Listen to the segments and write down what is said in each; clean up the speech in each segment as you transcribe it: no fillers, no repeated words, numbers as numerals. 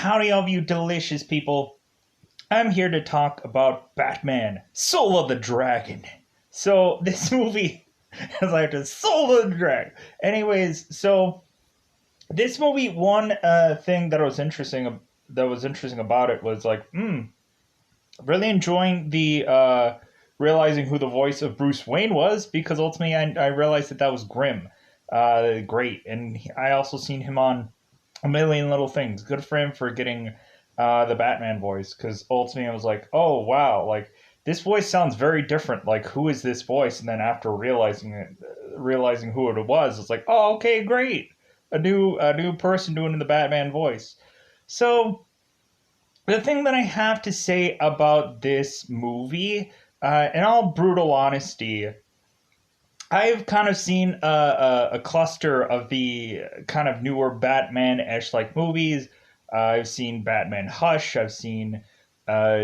Howdy, all of you delicious people. I'm here to talk about Batman, Soul of the Dragon. So, this movie is like the Soul of the Dragon. Anyways, this movie, one thing that was interesting about it was like, really enjoying the realizing who the voice of Bruce Wayne was, because ultimately I realized that was Grimm. Great. And I also seen him on A Million Little Things. Good for him for getting the Batman voice, because ultimately I was like, oh wow, like this voice sounds very different. Like, who is this voice? And then after realizing who it was, it's like, oh, okay, great, a new person doing the Batman voice. So the thing that I have to say about this movie, in all brutal honesty, I've kind of seen a cluster of the kind of newer Batman-ish like movies. I've seen Batman Hush. I've seen uh,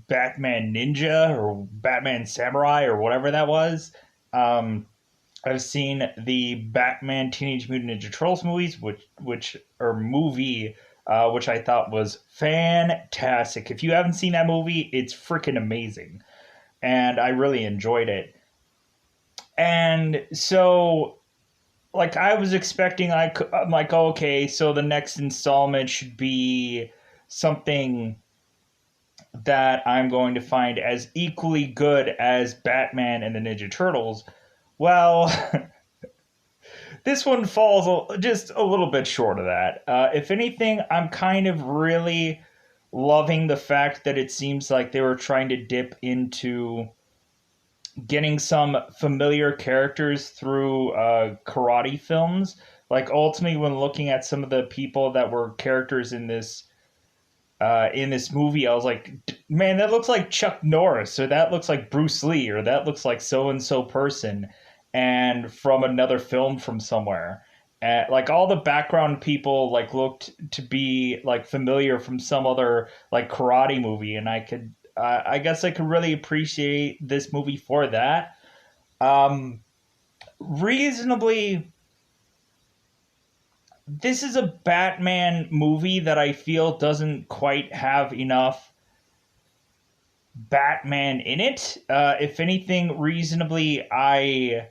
Batman Ninja or Batman Samurai or whatever that was. Um, I've seen the Batman Teenage Mutant Ninja Turtles movies, which or movie, which I thought was fantastic. If you haven't seen that movie, it's freaking amazing, and I really enjoyed it. And so, like, I was expecting, I'm like, oh, okay, so the next installment should be something that I'm going to find as equally good as Batman and the Ninja Turtles. Well, this one falls just a little bit short of that. If anything, I'm kind of really loving the fact that it seems like they were trying to dip into getting some familiar characters through karate films. Like, ultimately, when looking at some of the people that were characters in this movie, I was like, man, that looks like Chuck Norris, or that looks like Bruce Lee, or that looks like so and so person, and from another film from somewhere. Like, all the background people like looked to be like familiar from some other like karate movie, and I guess I could really appreciate this movie for that. Um, Reasonably, this is a Batman movie that I feel doesn't quite have enough Batman in it. If anything, reasonably, I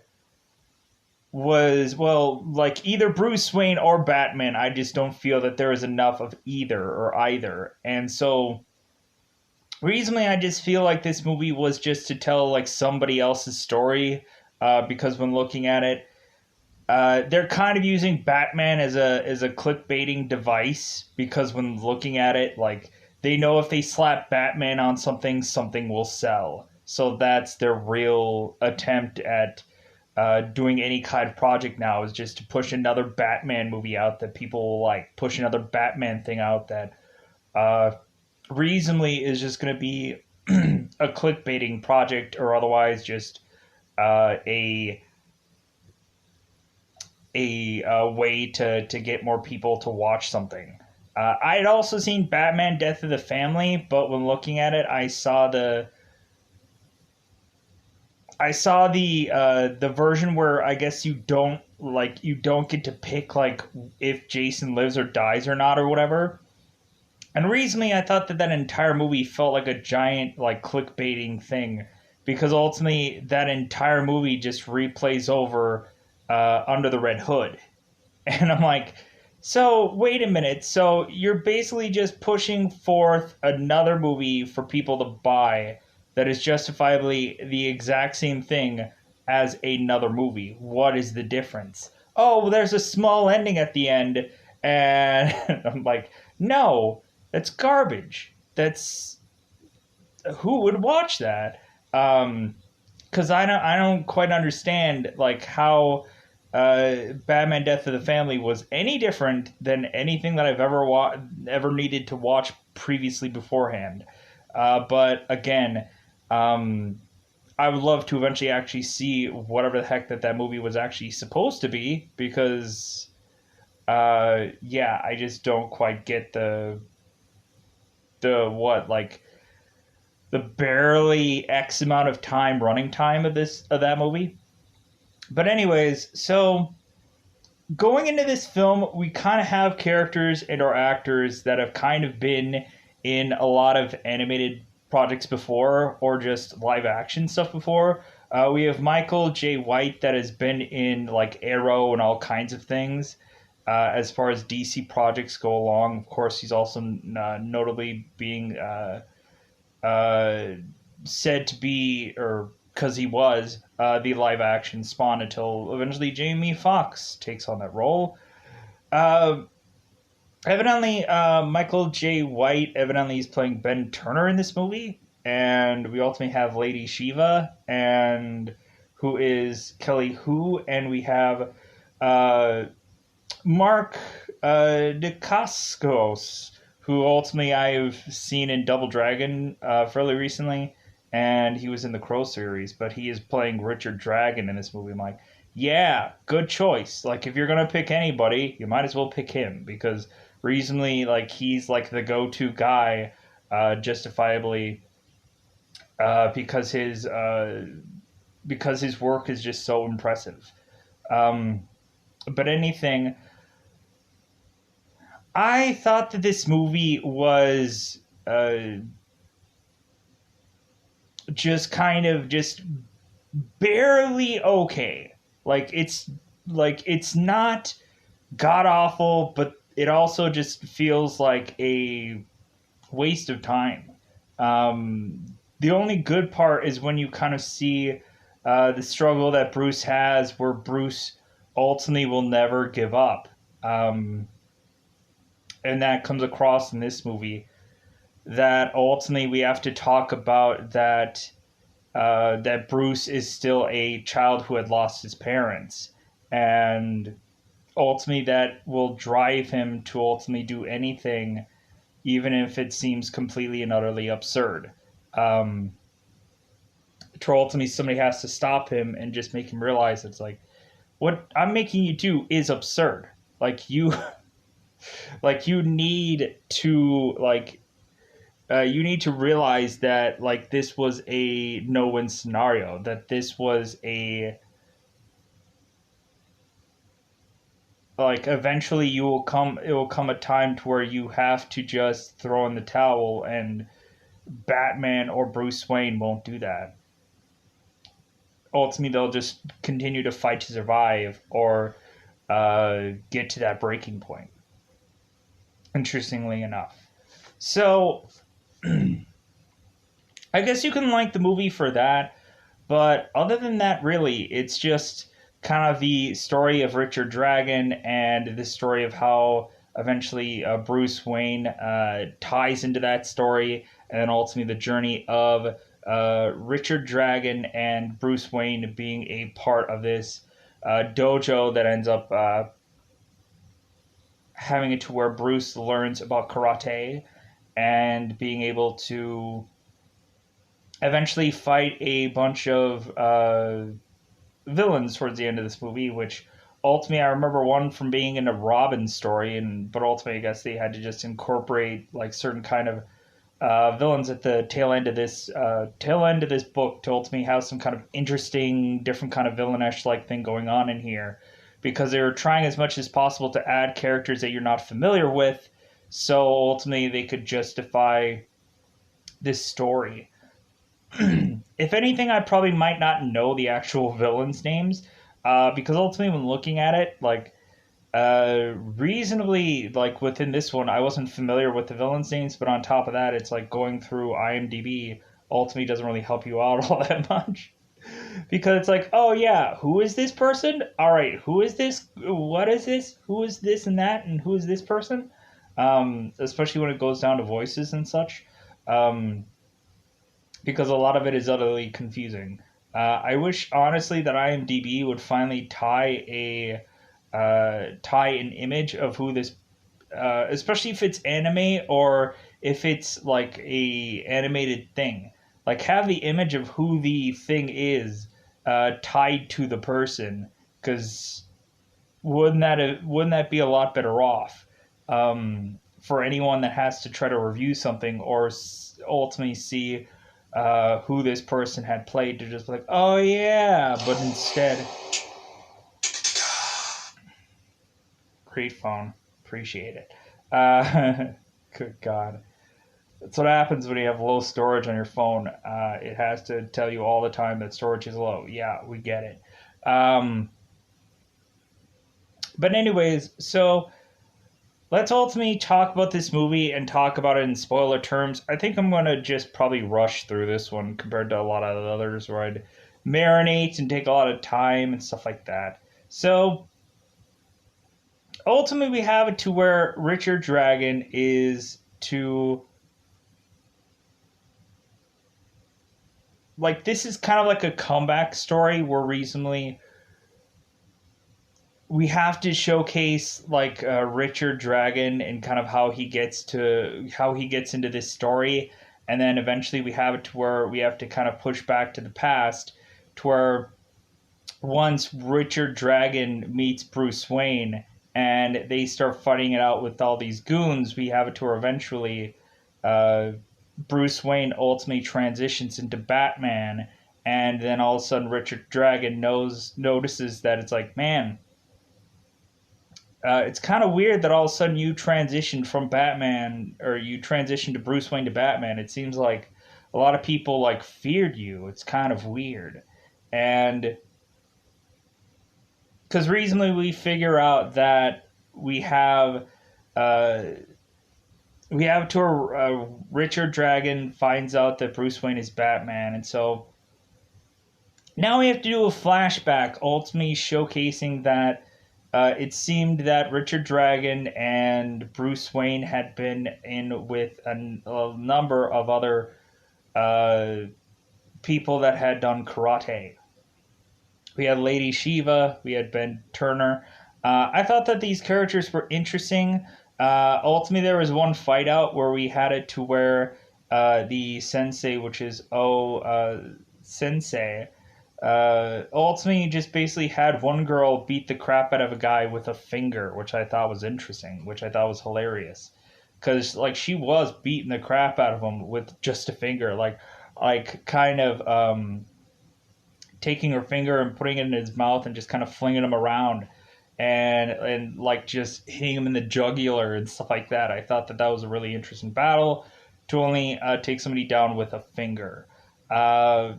was, well, like either Bruce Wayne or Batman. I just don't feel that there is enough of either or either. And so, reasonably, I just feel like this movie was just to tell like somebody else's story. Because when looking at it, they're kind of using Batman as a clickbaiting device, because when looking at it, like, they know if they slap Batman on something, something will sell. So that's their real attempt at doing any kind of project now, is just to push another Batman movie out that people will like, push another Batman thing out that uh, reasonably is just going to be a clickbaiting project, or otherwise just uh, a a way to get more people to watch something. I had also seen Batman: Death of the Family, but when looking at it, I saw the version where I guess you don't get to pick like if Jason lives or dies or not or whatever. And recently, I thought that entire movie felt like a giant like clickbaiting thing, because ultimately that entire movie just replays over Under the Red Hood. And I'm like, so wait a minute. So you're basically just pushing forth another movie for people to buy that is justifiably the exact same thing as another movie. What is the difference? Oh, well, there's a small ending at the end. And I'm like, no, that's garbage. That's, who would watch that? Um, because I don't quite understand like how Batman: Death of the Family was any different than anything that I've ever needed to watch previously beforehand. But again, um, I would love to eventually actually see whatever the heck that movie was actually supposed to be, because yeah, I just don't quite get the what, like, the barely X amount of time running time of that movie. But anyways, so going into this film, we kind of have characters and our actors that have kind of been in a lot of animated projects before or just live action stuff before. We have Michael J. White that has been in like Arrow and all kinds of things. As far as DC projects go along, of course, he's also notably being uh, said to be, or because he was, the live action Spawn until eventually Jamie Foxx takes on that role. Uh, Evidently, Michael J. White evidently is playing Ben Turner in this movie, and we ultimately have Lady Shiva, and who is Kelly Hu, and we have uh, Mark Dacascos, who ultimately I've seen in Double Dragon fairly recently, and he was in the Crow series, but he is playing Richard Dragon in this movie. I'm like, yeah, good choice. Like, if you're gonna pick anybody, you might as well pick him because reasonably, like, he's like the go-to guy, justifiably, because his work is just so impressive. Um, but anything I thought that this movie was just kind of just barely okay. It's not god awful, but it also just feels like a waste of time. The only good part is when you kind of see the struggle that Bruce has, where Bruce ultimately will never give up. And that comes across in this movie that ultimately we have to talk about that Bruce is still a child who had lost his parents, and ultimately that will drive him to ultimately do anything, even if it seems completely and utterly absurd. Um, to ultimately somebody has to stop him and just make him realize it's like what I'm making you do is absurd. Like you, like you need to realize that like this was a no-win scenario, that this was a like eventually you will come it will come a time to where you have to just throw in the towel, and Batman or Bruce Wayne won't do that. Ultimately they'll just continue to fight to survive or get to that breaking point, interestingly enough. So I guess you can like the movie for that. But other than that, really, it's just kind of the story of Richard Dragon and the story of how eventually Bruce Wayne ties into that story, and then ultimately the journey of Richard Dragon and Bruce Wayne being a part of this dojo that ends up having it to where Bruce learns about karate and being able to eventually fight a bunch of villains towards the end of this movie, which ultimately I remember one from being in a Robin story, and but ultimately I guess they had to just incorporate like certain kind of villains at the tail end of this book to ultimately have some kind of interesting, different kind of villainish like thing going on in here, because they were trying as much as possible to add characters that you're not familiar with, so ultimately they could justify this story. If anything, I probably might not know the actual villains' names, because ultimately, when looking at it, like reasonably, like within this one, I wasn't familiar with the villains' names. But on top of that, it's like going through IMDb ultimately doesn't really help you out all that much, because it's like, oh yeah, who is this person? All right, who is this? What is this? Who is this and that? And who is this person? Especially when it goes down to voices and such. Um, because a lot of it is utterly confusing. I wish honestly that IMDb would finally tie an image of who this, especially if it's anime or if it's like a animated thing. Like have the image of who the thing is tied to the person, because wouldn't that be a lot better off for anyone that has to try to review something or ultimately see who this person had played, to just be like, oh yeah, but instead, Great phone. Appreciate it. Uh, good God. That's what happens when you have low storage on your phone. It has to tell you all the time that storage is low. Yeah, we get it. But anyways, so let's ultimately talk about this movie and talk about it in spoiler terms. I think I'm going to just probably rush through this one compared to a lot of the others where I'd marinate and take a lot of time and stuff like that. So ultimately, we have it to where Richard Dragon is to like this is kind of like a comeback story where recently we have to showcase like Richard Dragon and kind of how he gets into this story, and then eventually we have it to where we have to kind of push back to the past, to where once Richard Dragon meets Bruce Wayne and they start fighting it out with all these goons, we have it to where eventually uh, Bruce Wayne ultimately transitions into Batman, and then all of a sudden Richard Dragon notices that it's like, man, it's kind of weird that all of a sudden you transitioned from Batman or you transitioned to Bruce Wayne to Batman. It seems like a lot of people like feared you. It's kind of weird, and because recently we figure out that we have uh, we have to Richard Dragon finds out that Bruce Wayne is Batman, and so now we have to do a flashback, ultimately showcasing that it seemed that Richard Dragon and Bruce Wayne had been in with a number of other uh, people that had done karate. We had Lady Shiva, we had Ben Turner. I thought that these characters were interesting. Ultimately, there was one fight out where we had it to where the sensei, which is Sensei, ultimately just basically had one girl beat the crap out of a guy with a finger, which I thought was interesting, which I thought was hilarious, because like she was beating the crap out of him with just a finger, like kind of taking her finger and putting it in his mouth and just kind of flinging him around. And like just hitting him in the jugular and stuff like that. I thought that that was a really interesting battle to only take somebody down with a finger. Uh,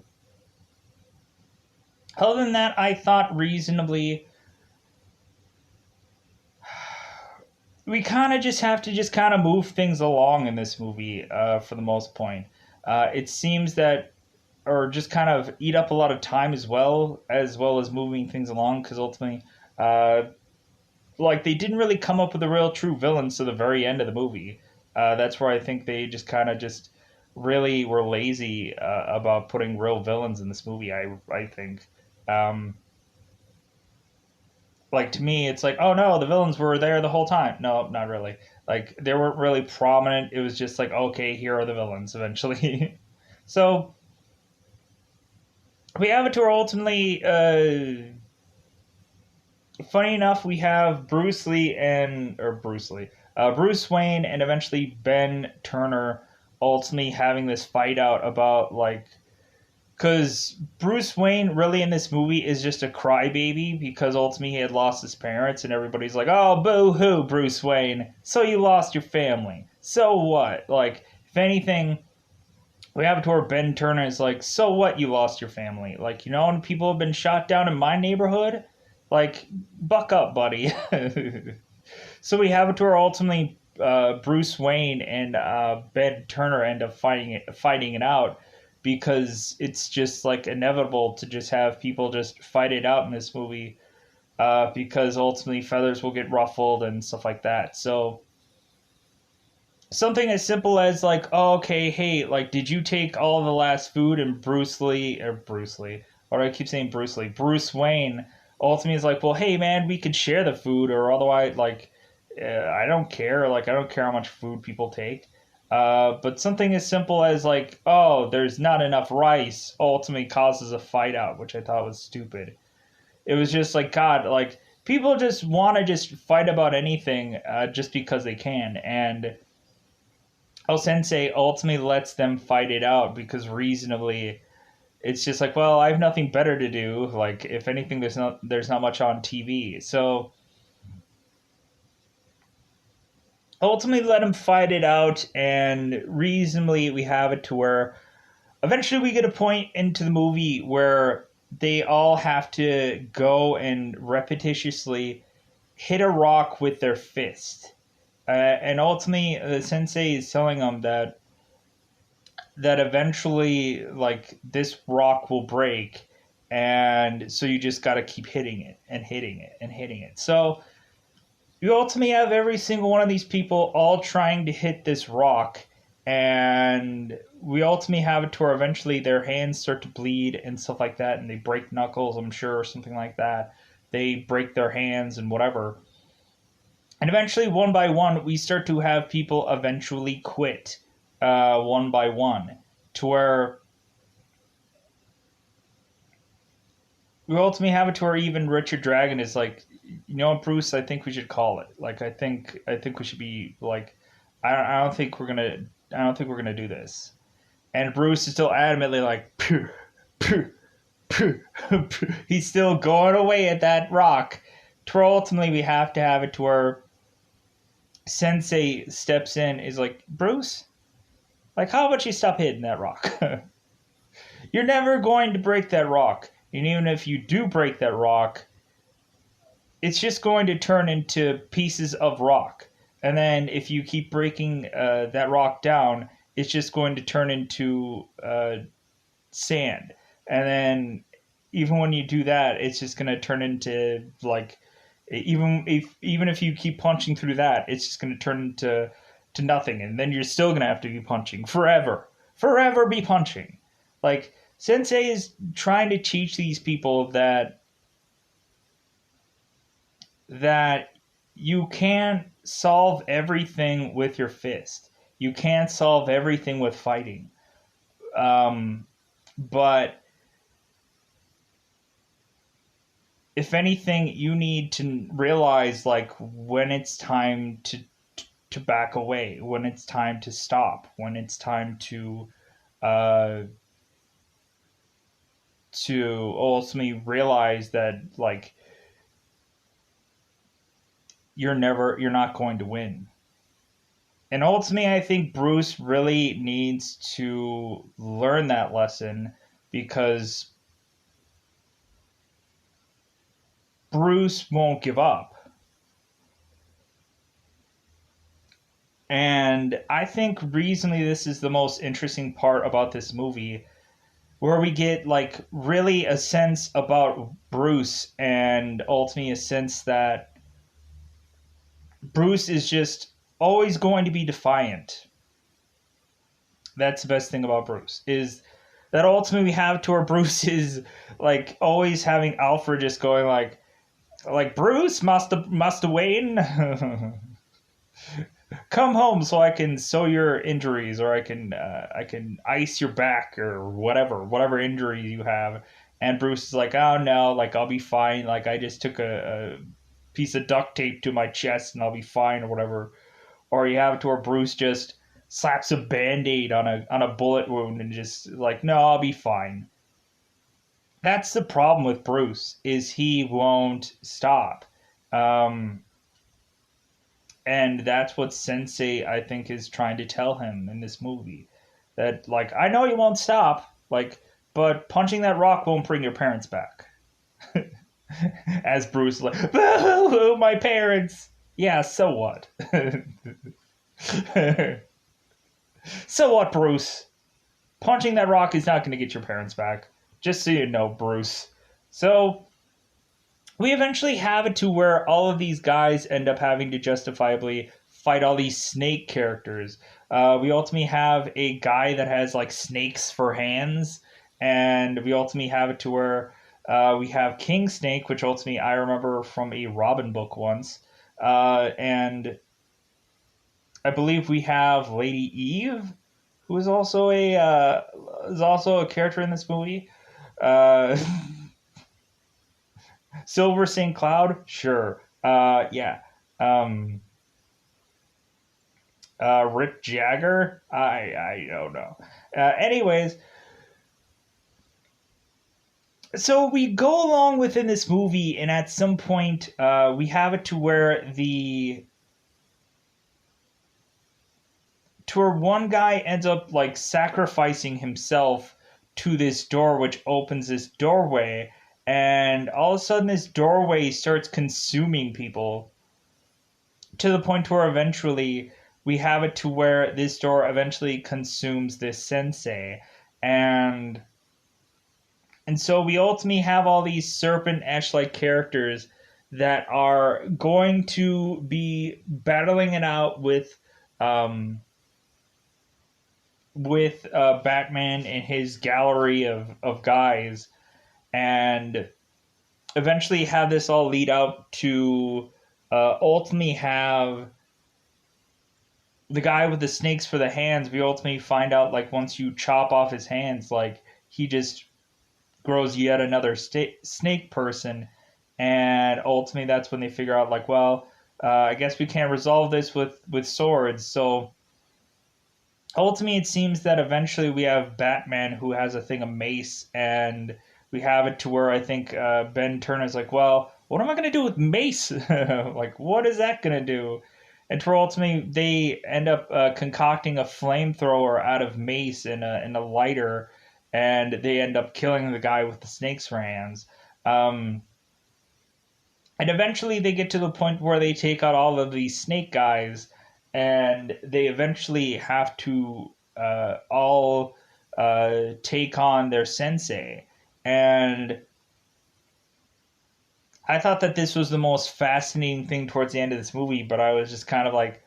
Other than that, I thought reasonably. We kind of just have to just kind of move things along in this movie for the most point. It seems that, or just kind of eat up a lot of time as well as moving things along, because ultimately, uh, like they didn't really come up with a real true villains to the very end of the movie. That's where I think they just kind of just really were lazy about putting real villains in this movie. I think. Um, like to me it's like, oh no, the villains were there the whole time. No, not really. Like they weren't really prominent. It was just like, okay, here are the villains eventually. So we have it to where ultimately funny enough we have Bruce Wayne and eventually Ben Turner ultimately having this fight out about like, because Bruce Wayne really in this movie is just a crybaby because ultimately he had lost his parents and everybody's like, oh, boo hoo, Bruce Wayne. So you lost your family. So what? Like, if anything, we have it to where Ben Turner is like, so what, you lost your family? Like, you know, and people have been shot down in my neighborhood? Like, buck up, buddy. So we have it to where ultimately Bruce Wayne and Ben Turner end up fighting it out, because it's just like inevitable to just have people just fight it out in this movie, because ultimately feathers will get ruffled and stuff like that. So something as simple as like, oh, okay, hey, like, did you take all of the last food? And Bruce Lee, or I keep saying Bruce Lee, Bruce Wayne ultimately is like, well, hey, man, we could share the food, or otherwise, like, I don't care. Like, I don't care how much food people take. But something as simple as like, oh, there's not enough rice ultimately causes a fight out, which I thought was stupid. It was just like, God, like, people just want to just fight about anything just because they can. And El Sensei ultimately lets them fight it out because reasonably it's just like, well, I have nothing better to do. Like, if anything, there's not much on TV. So ultimately let them fight it out, and reasonably we have it to where eventually we get a point into the movie where they all have to go and repetitiously hit a rock with their fist. And ultimately, the sensei is telling them that eventually, like, this rock will break, and so you just got to keep hitting it and hitting it and hitting it. So you ultimately have every single one of these people all trying to hit this rock, and we ultimately have it to where eventually their hands start to bleed and stuff like that, and they break knuckles, I'm sure, or something like that. They break their hands and whatever. And eventually, one by one, we start to have people eventually quit, one by one, to where we ultimately have it to where even Richard Dragon is like, you know, Bruce, I think we should call it. Like, I think we should be like, I don't think we're gonna, I don't think we're gonna do this. And Bruce is still adamantly like, phew, phew, phew, phew. He's still going away at that rock. To where ultimately we have to have it to where Sensei steps in, is like, Bruce, like, how about you stop hitting that rock? You're never going to break that rock. And even if you do break that rock, it's just going to turn into pieces of rock. And then if you keep breaking that rock down, it's just going to turn into sand. And then even when you do that, it's just going to turn into like even if you keep punching through that, it's just going to turn into to nothing. And then you're still going to have to be punching forever be punching. Like Sensei is trying to teach these people that you can't solve everything with your fist. You can't solve everything with fighting. Um, but if anything, you need to realize like when it's time to back away, when it's time to stop, when it's time uh, to ultimately realize that like you're not going to win. And ultimately, I think Bruce really needs to learn that lesson because Bruce won't give up. And I think reasonably this is the most interesting part about this movie, where we get like really a sense about Bruce and ultimately a sense that Bruce is just always going to be defiant. That's the best thing about Bruce is that ultimately we have to where Bruce is like always having Alfred just going like Bruce, Master Wayne, come home so I can sew your injuries, or I can ice your back, or whatever injury you have. And Bruce is like, oh no, like I'll be fine. Like I just took a piece of duct tape to my chest and I'll be fine, or whatever. Or you have it to where Bruce just slaps a band-aid on a bullet wound and just like, no, I'll be fine. That's the problem with Bruce, is he won't stop. Um, and that's what Sensei, I think, is trying to tell him in this movie. That like, I know you won't stop, like, but punching that rock won't bring your parents back. As Bruce like, boo, my parents. Yeah, so what? So what, Bruce? Punching that rock is not going to get your parents back. Just so you know, Bruce. So we eventually have it to where all of these guys end up having to justifiably fight all these snake characters. We ultimately have a guy that has like snakes for hands, and we ultimately have it to where we have King Snake, which ultimately I remember from a Robin book once, and I believe we have Lady Eve, who is also a character in this movie. Uh, Silver St. Cloud, sure. Yeah. Um, Rick Jagger, I don't know. Anyways, so we go along within this movie, and at some point, we have it to where to where one guy ends up like sacrificing himself to this door, which opens this doorway, and all of a sudden this doorway starts consuming people to the point where eventually we have it to where this door eventually consumes this sensei, and so we ultimately have all these serpent ash-like characters that are going to be battling it out with Batman and his gallery of guys, and eventually have this all lead out to ultimately have the guy with the snakes for the hands. We ultimately find out, like, once you chop off his hands, like, he just grows yet another snake person, and ultimately that's when they figure out, like, well, I guess we can't resolve this with swords. So ultimately it seems that eventually we have Batman who has a thing of mace, and we have it to where I think Ben Turner's like, well, what am I going to do with mace? Like, what is that going to do? And to where ultimately they end up concocting a flamethrower out of mace in a lighter, and they end up killing the guy with the snakes for hands. And eventually they get to the point where they take out all of these snake guys, and they eventually have to all take on their sensei. And I thought that this was the most fascinating thing towards the end of this movie, but I was just kind of like,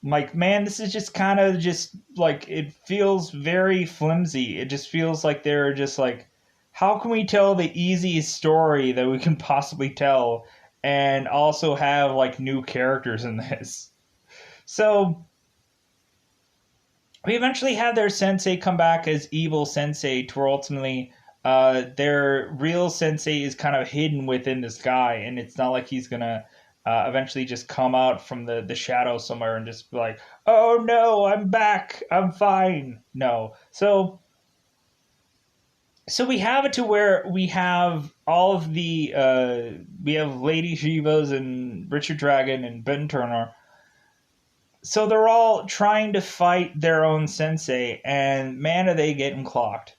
man, this is just kind of just like, it feels very flimsy. It just feels like they're just like, how can we tell the easiest story that we can possibly tell and also have like new characters in this? So we eventually have their sensei come back as evil sensei, to where ultimately their real sensei is kind of hidden within this guy, and it's not like he's gonna eventually just come out from the shadow somewhere and just be like, oh no, I'm back, I'm fine. No. So we have it to where we have all of the we have Lady Shivas and Richard Dragon and Ben Turner. So they're all trying to fight their own sensei, and man, are they getting clocked.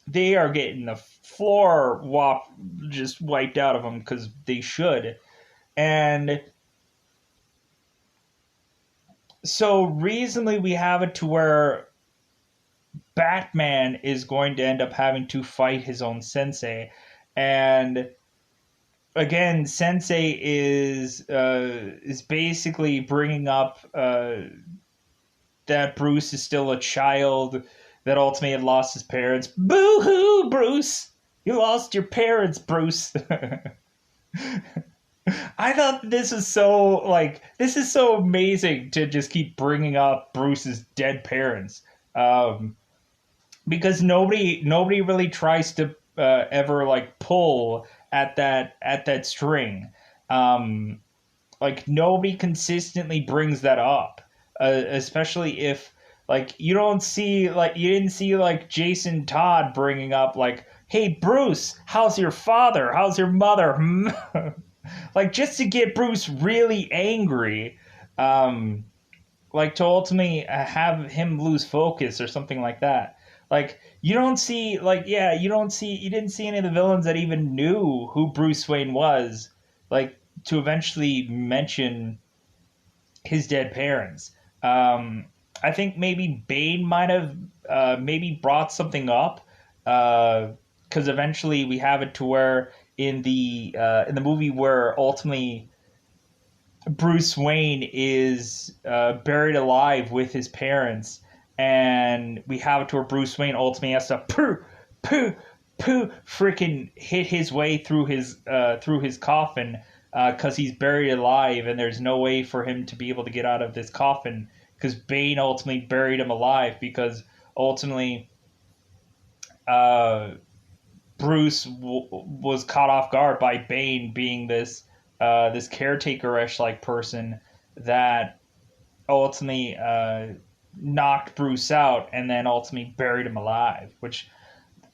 They are getting the floor just wiped out of them, because they should. And so recently we have it to where Batman is going to end up having to fight his own sensei. And again, Sensei is basically bringing up that Bruce is still a child that ultimately had lost his parents. Boo hoo, Bruce! You lost your parents, Bruce. I thought this is so amazing to just keep bringing up Bruce's dead parents, because nobody really tries to ever like pull at that string. Like, nobody consistently brings that up, especially if like you didn't see like Jason Todd bringing up like, hey Bruce, how's your father? How's your mother? Like, just to get Bruce really angry, like to ultimately have him lose focus or something like that. Like, you didn't see any of the villains that even knew who Bruce Wayne was, like, to eventually mention his dead parents. I think maybe Bane might have maybe brought something up, because eventually we have it to where in the movie where ultimately Bruce Wayne is buried alive with his parents, and we have it to where Bruce Wayne ultimately has to freaking hit his way through his coffin, because he's buried alive, and there's no way for him to be able to get out of this coffin, because Bane ultimately buried him alive, because ultimately Bruce was caught off guard by Bane being this caretaker-ish like person that ultimately knocked Bruce out and then ultimately buried him alive, which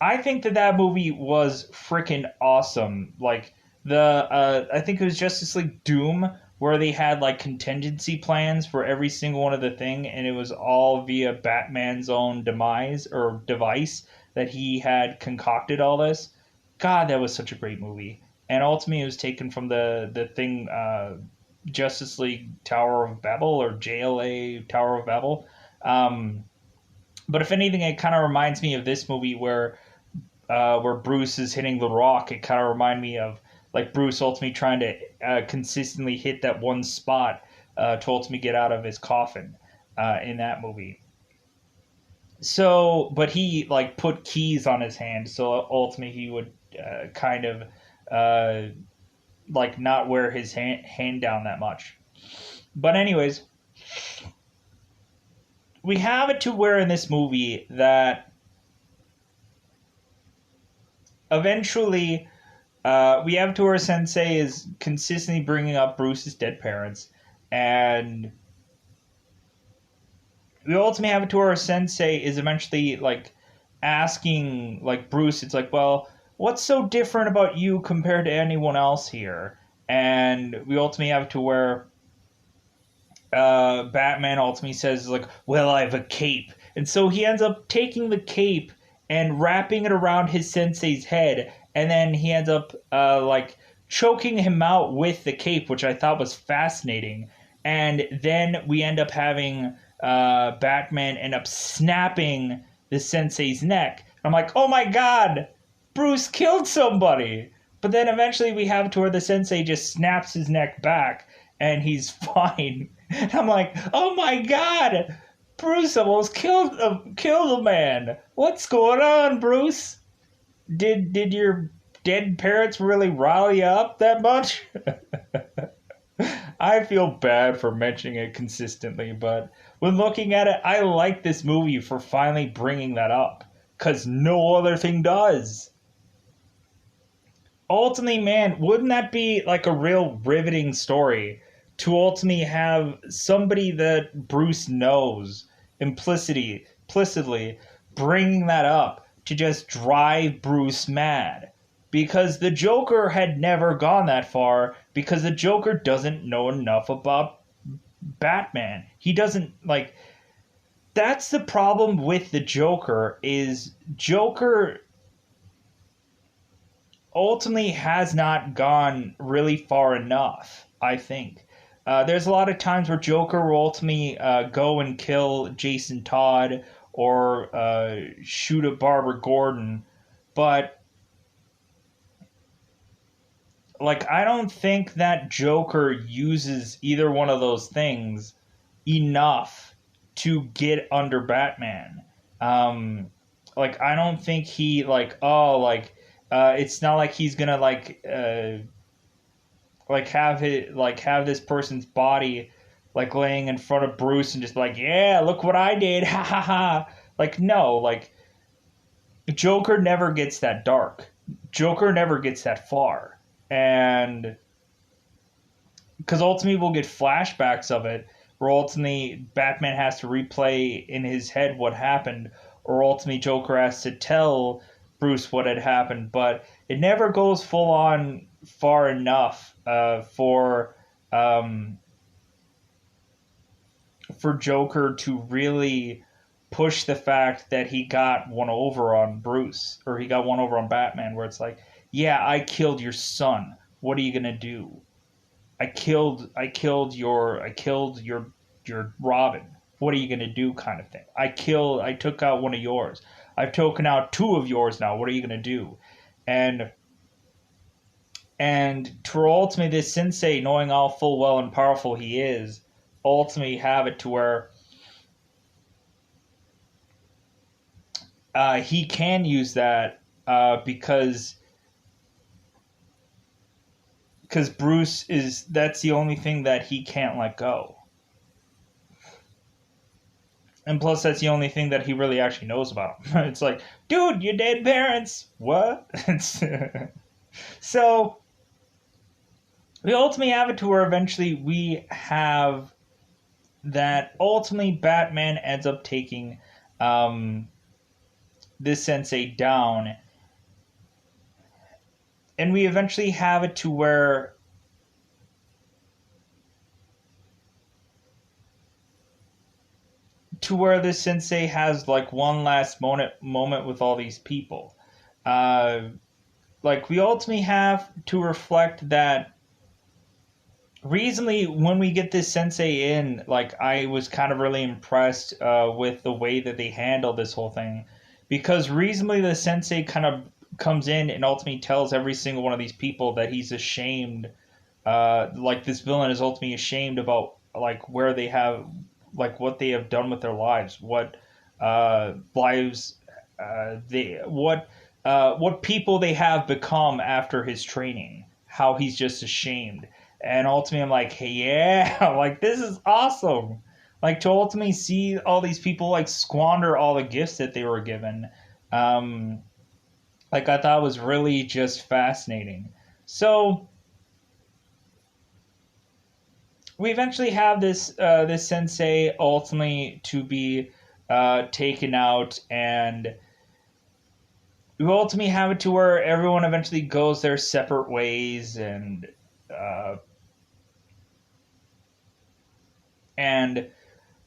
I think that movie was freaking awesome. Like, I think it was Justice League Doom where they had like contingency plans for every single one of the thing, and it was all via Batman's own demise or device that he had concocted all this. God, that was such a great movie. And ultimately, it was taken from the thing, Justice League Tower of Babel or JLA Tower of Babel. Um, but if anything, it kind of reminds me of this movie where Bruce is hitting the rock. It kind of reminded me of like Bruce ultimately trying to consistently hit that one spot to ultimately get out of his coffin in that movie. So, but he like put keys on his hand, so ultimately he would kind of uh, like not wear his hand down that much. But anyways, we have it to where in this movie that eventually we have to where Sensei is consistently bringing up Bruce's dead parents, and we ultimately have it to where Sensei is eventually like asking like Bruce. It's like, well, what's so different about you compared to anyone else here? And we ultimately have it to where Batman ultimately says like, "Well, I have a cape," and so he ends up taking the cape and wrapping it around his sensei's head, and then he ends up like choking him out with the cape, which I thought was fascinating. And then we end up having Batman end up snapping the sensei's neck. I'm like, oh my god, Bruce killed somebody. But then eventually we have to where the sensei just snaps his neck back and he's fine. And I'm like, oh my god, Bruce almost killed a man. What's going on, Bruce? Did your dead parents really rile you up that much? I feel bad for mentioning it consistently, but when looking at it, I like this movie for finally bringing that up, because no other thing does. Ultimately, man, wouldn't that be like a real riveting story to ultimately have somebody that Bruce knows implicitly bringing that up to just drive Bruce mad? Because the Joker had never gone that far because the Joker doesn't know enough about Batman. He doesn't like that's the problem with the Joker is Joker ultimately has not gone really far enough, I think. There's a lot of times where Joker will ultimately go and kill Jason Todd or shoot at Barbara Gordon, but like I don't think that Joker uses either one of those things enough to get under Batman. Um, like I don't think he like it's not like he's gonna have this person's body like laying in front of Bruce and just like, yeah, look what I did, ha ha ha. Like no, like Joker never gets that dark. Joker never gets that far, and because ultimately we'll get flashbacks of it, where ultimately Batman has to replay in his head what happened, or ultimately Joker has to tell Bruce what had happened, but it never goes full on far enough um, for Joker to really push the fact that he got one over on Bruce or he got one over on Batman, where it's like, yeah, I killed your son. What are you gonna do? I killed your Robin. What are you gonna do? Kind of thing. I took out one of yours. I've taken out two of yours now. What are you gonna do? And to ultimately this sensei, knowing how full well and powerful he is, ultimately have it to where he can use that because Bruce is that's the only thing that he can't let go. And plus, that's the only thing that he really actually knows about him. It's like, dude, your dead parents. What? So, we ultimately have it to where eventually we have that ultimately Batman ends up taking um, this sensei down. And we eventually have it to where to where the sensei has like one last moment with all these people. Uh, like we ultimately have to reflect that recently when we get this sensei in, like I was kind of really impressed with the way that they handled this whole thing, because reasonably the sensei kind of comes in and ultimately tells every single one of these people that he's ashamed, like this villain is ultimately ashamed about like where they have, like what they have done with their lives, what lives they what people they have become after his training, how he's just ashamed. And ultimately I'm like, hey, yeah, like this is awesome. Like to ultimately see all these people like squander all the gifts that they were given. Um, like I thought was really just fascinating. So we eventually have this sensei ultimately to be taken out, and we ultimately have it to where everyone eventually goes their separate ways, uh, and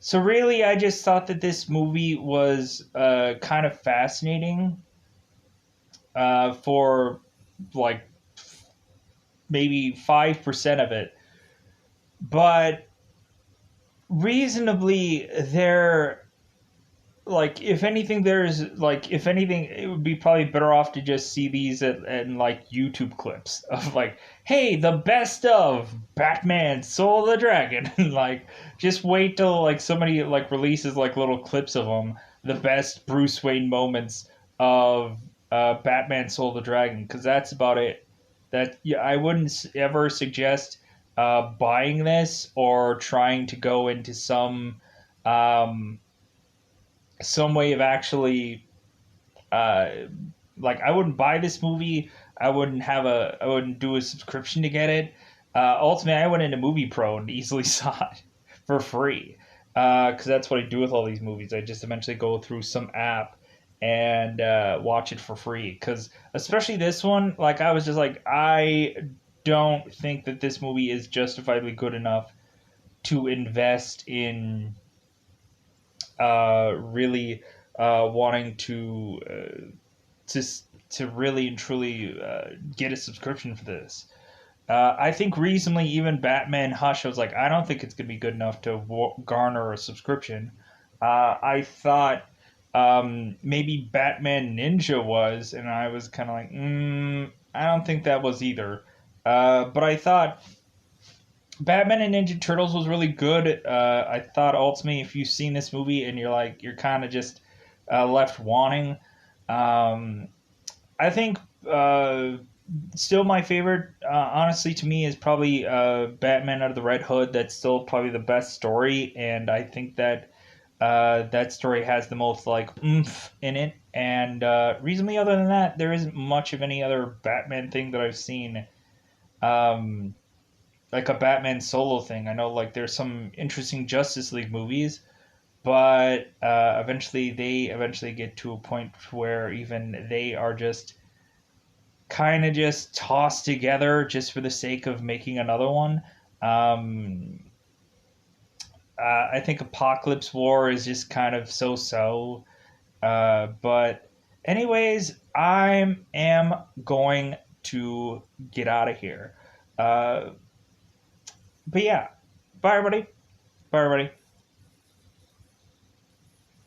so really I just thought that this movie was kind of fascinating for like maybe 5% of it, but reasonably there, like if anything there's like if anything it would be probably better off to just see these at like YouTube clips of like, hey, the best of Batman Soul of the Dragon. Like just wait till like somebody like releases like little clips of them, the best Bruce Wayne moments of Batman Soul of the Dragon, because that's about it. That, yeah, I wouldn't ever suggest buying this or trying to go into um some way of actually uh like I wouldn't buy this movie. I wouldn't do a subscription to get it. Ultimately I went into Movie Pro and easily saw it for free, because that's what I do with all these movies. I just eventually go through some app and watch it for free, because especially this one, like I was just like, I don't think that this movie is justifiably good enough to invest in really wanting to to really and truly get a subscription for this. I think recently even Batman Hush, I was like, I don't think it's gonna be good enough to garner a subscription. I thought maybe Batman Ninja was, and I was kind of like, I don't think that was either. But I thought Batman and Ninja Turtles was really good. I thought ultimately, if you've seen this movie and you're like, you're kind of just left wanting. Um, I think still my favorite, honestly, to me, is probably Batman Out of the Red Hood. That's still probably the best story, and I think that that story has the most like oomph in it. And reasonably, other than that, there isn't much of any other Batman thing that I've seen. Um, like a Batman solo thing. I know like there's some interesting Justice League movies, but eventually they eventually get to a point where even they are just kind of just tossed together just for the sake of making another one. Um, I think Apocalypse War is just kind of so. But anyways, I am going to get out of here. Uh, but yeah, bye everybody. Bye everybody.